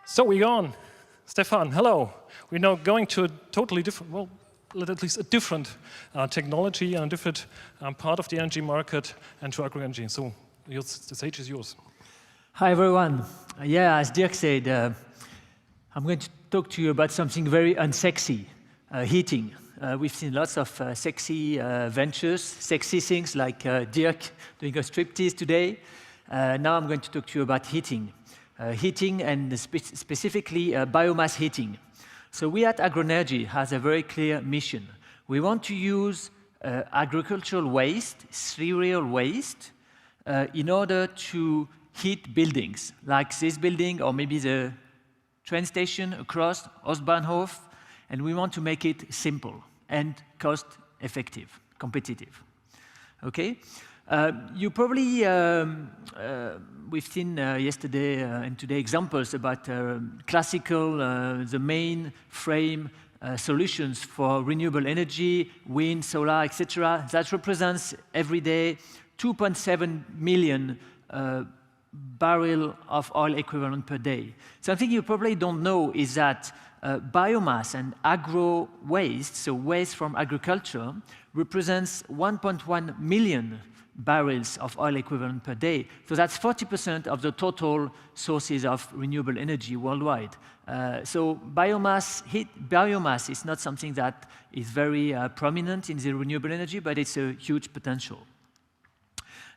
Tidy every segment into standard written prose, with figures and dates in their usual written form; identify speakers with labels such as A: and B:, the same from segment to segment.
A: So we're on. Stefan, hello. We're now going to a totally different, well, at least a different technology and a different part of the energy market and to agroenergy. So the stage is yours.
B: Hi, everyone. Yeah, as Dirk said, I'm going to talk to you about something very unsexy, heating. We've seen lots of sexy ventures, sexy things like Dirk doing a striptease today. Now I'm going to talk to you about heating. Heating and specifically biomass heating. So we at Agronergy has a very clear mission. We want to use agricultural waste, cereal waste, in order to heat buildings, like this building or maybe the train station across Ostbahnhof, and we want to make it simple and cost-effective, competitive. Okay? You probably, we've seen yesterday and today examples about classical, the main frame solutions for renewable energy, wind, solar, etc. That represents every day 2.7 million barrels of oil equivalent per day. Something you probably don't know is that biomass and agro waste, so waste from agriculture, represents 1.1 million barrels of oil equivalent per day. So that's 40% of the total sources of renewable energy worldwide. So biomass is not something that is very prominent in the renewable energy, but it's a huge potential.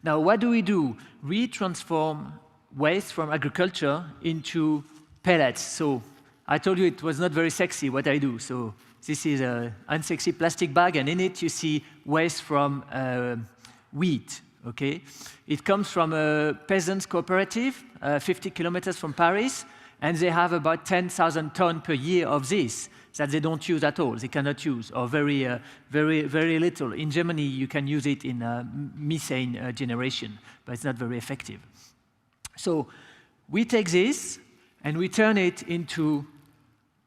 B: Now, what do? We transform waste from agriculture into pellets. So I told you it was not very sexy what I do. So this is an unsexy plastic bag, and in it you see waste from wheat. Okay? It comes from a peasants' cooperative, 50 kilometers from Paris, and they have about 10,000 tons per year of this that they don't use at all. They cannot use, or very little. In Germany, you can use it in methane generation, but it's not very effective. So we take this and we turn it into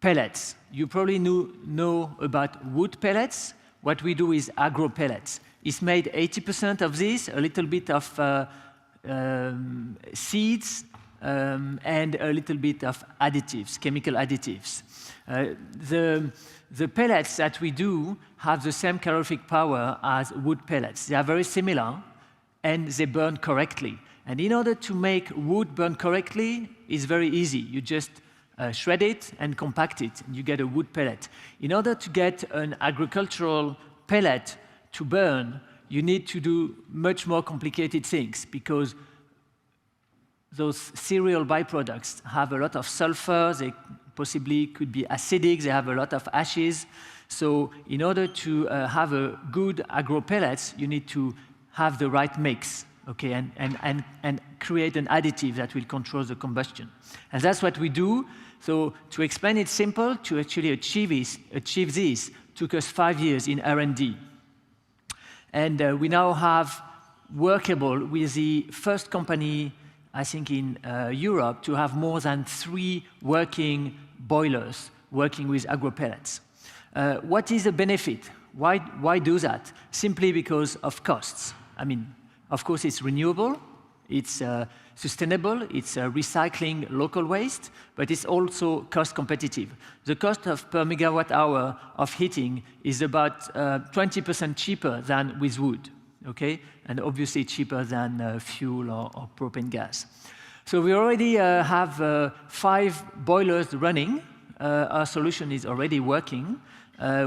B: pellets. You probably know about wood pellets. What we do is agro pellets. It's made 80% of this, a little bit of seeds, and a little bit of additives, chemical additives. The pellets that we do have the same calorific power as wood pellets. They are very similar, and they burn correctly. And in order to make wood burn correctly, it's very easy. You just shred it and compact it, and you get a wood pellet. In order to get an agricultural pellet to burn, you need to do much more complicated things, because those cereal byproducts have a lot of sulfur, they possibly could be acidic, they have a lot of ashes. So in order to have a good agro pellets, you need to have the right mix, okay, and create an additive that will control the combustion. And that's what we do. So to explain it simple, to actually achieve this took us 5 years in R&D. And we now have workable with the first company, I think, in Europe to have more than 3 working boilers working with agro pellets. What is the benefit? Why do that? Simply because of costs. I mean, of course, it's renewable, it's sustainable, it's recycling local waste, but it's also cost competitive. The cost per megawatt hour of heating is about 20% cheaper than with wood, okay? And obviously cheaper than fuel or propane gas. So we already have 5 boilers running. Our solution is already working.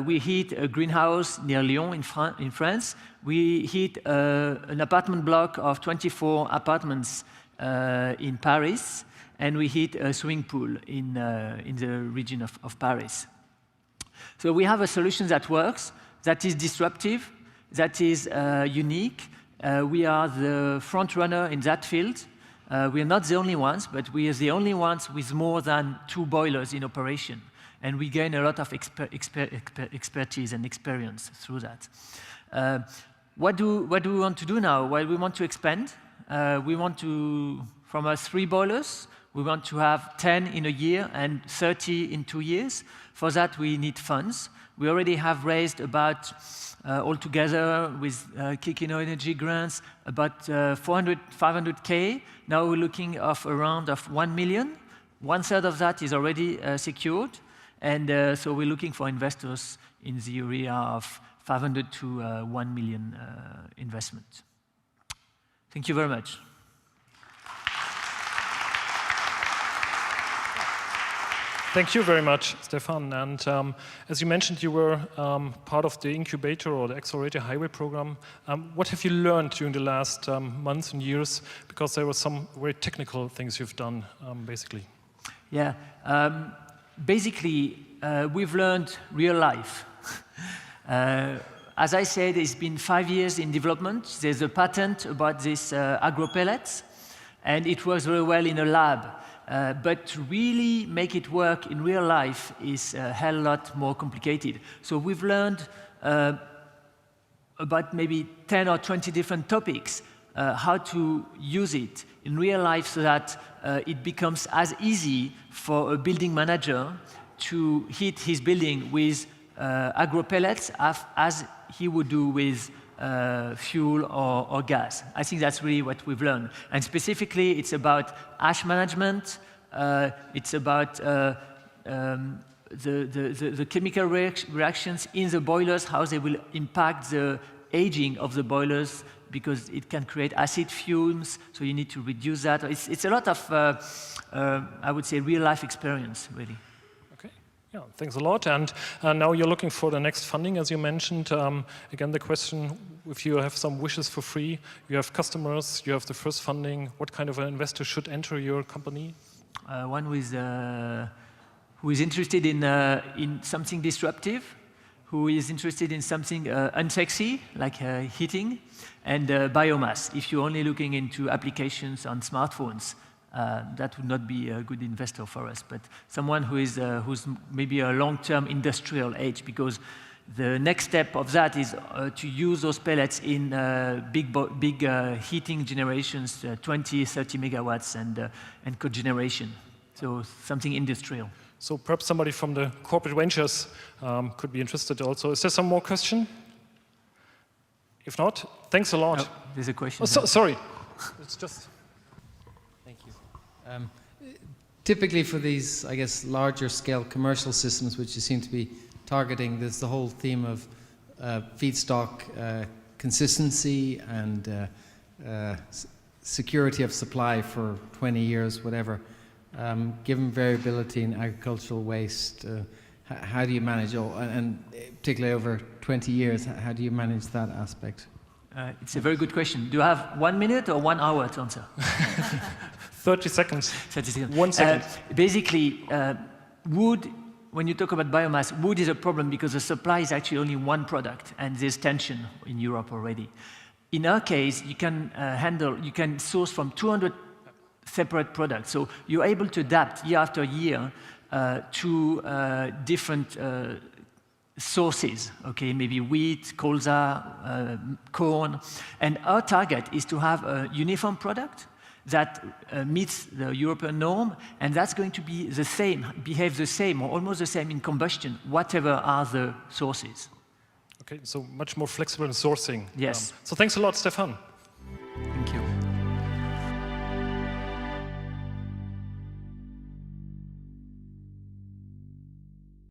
B: We heat a greenhouse near Lyon in France. We heat an apartment block of 24 apartments in Paris, and we heat a swimming pool in the region of Paris. So we have a solution that works, that is disruptive, that is unique. We are the front runner in that field. We are not the only ones, but we are the only ones with more than 2 boilers in operation. And we gain a lot of expertise and experience through that. What do we want to do now? Well, we want to expand. We want to, from our 3 boilers, we want to have 10 in a year and 30 in 2 years. For that, we need funds. We already have raised about, altogether with Kikino Energy grants, about 500K. Now we're looking at a round of 1 million. 1/3 of that is already secured, and so we're looking for investors in the area of 500 to 1 million investment. Thank you very much.
A: Thank you very much, Stefan. And as you mentioned, you were part of the incubator or the accelerator highway program. What have you learned during the last months and years? Because there were some very technical things you've done, basically.
B: Yeah, basically, we've learned real life. As I said, it's been 5 years in development. There's a patent about this agro pellets, and it works very well in a lab. But to really make it work in real life is a hell lot more complicated. So we've learned about maybe 10 or 20 different topics, how to use it in real life so that it becomes as easy for a building manager to heat his building with agro pellets as he would do with fuel or gas. I think that's really what we've learned. And specifically, it's about ash management. It's about the chemical reactions in the boilers, how they will impact the aging of the boilers, because it can create acid fumes, so you need to reduce that. It's a lot of, I would say, real-life experience, really.
A: Yeah, thanks a lot. And now you're looking for the next funding, as you mentioned. Again, the question, if you have some wishes for free, you have customers, you have the first funding, what kind of an investor should enter your company?
B: One who is interested in something disruptive, who is interested in something unsexy, like heating, and biomass. If you're only looking into applications on smartphones, that would not be a good investor for us, but someone who is who's maybe a long-term industrial age, because the next step of that is to use those pellets in big heating generations, 20, 30 megawatts, and cogeneration. So something industrial.
A: So perhaps somebody from the corporate ventures could be interested also. Is there some more question? If not, thanks a lot.
B: Oh, there's a question.
A: Oh, sorry. It's just.
C: Typically for these, I guess, larger scale commercial systems, which you seem to be targeting, there's the whole theme of feedstock consistency and security of supply for 20 years, whatever. Given variability in agricultural waste, how do you manage all, and particularly over 20 years, how do you manage that aspect?
B: It's a very good question. Do you have 1 minute or 1 hour to answer?
A: 30 seconds.
B: 30 seconds.
A: 1 second.
B: Basically, wood, when you talk about biomass, wood is a problem because the supply is actually only one product, and there's tension in Europe already. In our case, you can you can source from 200 separate products. So you're able to adapt year after year to different sources, okay, maybe wheat, colza, corn. And our target is to have a uniform product that meets the European norm, and that's going to be the same, behave the same, or almost the same in combustion, whatever are the sources.
A: Okay, so much more flexible in sourcing.
B: Yes.
A: So thanks a lot, Stefan.
B: Thank you.